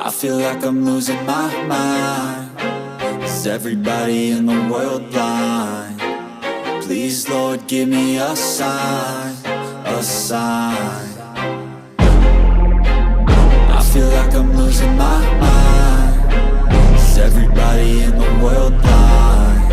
I feel like I'm losing my mind. Is everybody in the world blind? Please, Lord, give me a sign, a sign. I feel like I'm losing my mind. Is everybody in the world blind?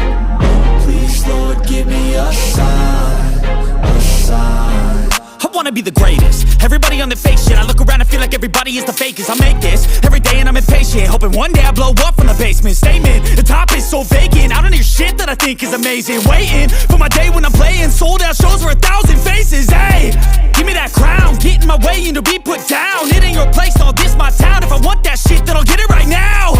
Please, Lord, give me a sign, a sign. I wanna be the greatest. Everybody on the fake shit. I look around and feel like everybody is the fakest. I make this every day and I'm impatient, hoping one day I blow up from the basement. Statement, the top is so vacant. I don't hear shit that I think is amazing. Waiting for my day when I'm playing sold out shows for 1,000 faces. Hey, give me that crown, get in my way and to be put down. It ain't your place, no, this my town. If I want that shit, then I'll get it right now.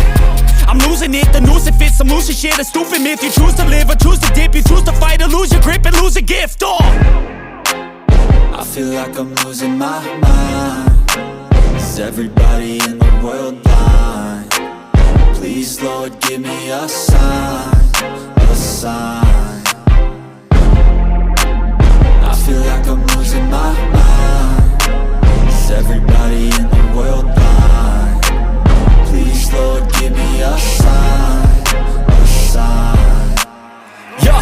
I'm losing it, the noose it fits, some losing shit, a stupid myth. You choose to live or choose to dip, you choose to fight or lose your grip and lose a gift. I feel like I'm losing my mind. Is everybody in the world blind? Please, Lord, give me a sign, a sign. I feel like I'm losing my mind. Is everybody in the world blind? Please, Lord, give me a sign, a sign. Yeah.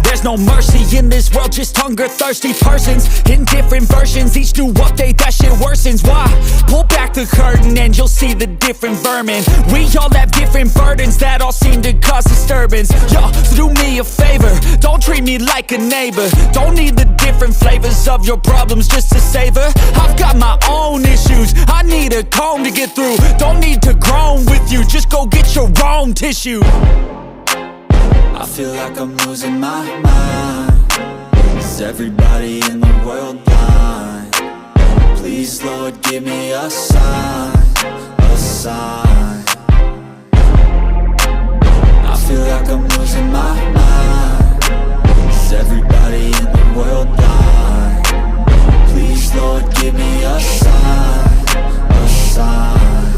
There's no mercy in this world, just hunger-thirsty persons in different versions. Each new update, that shit worsens. Why? Pull back the curtain and you'll see the different vermin. We all have different burdens that all seem to cause disturbance. Yo, so do me a favor, don't treat me like a neighbor. Don't need the different flavors of your problems just to savor. I've got my own issues, I need a comb to get through. Don't need to groan with you, just go get your own tissue. I feel like I'm losing my mind. Is everybody in the world blind? Please, Lord, give me a sign, a sign. I feel like I'm losing my mind. Is everybody in the world blind? Please, Lord, give me a sign, a sign.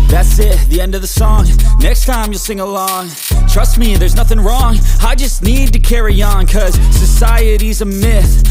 That's it, the end of the song. Next time you'll sing along. Trust me, there's nothing wrong. I just need to carry on, cause society's a myth.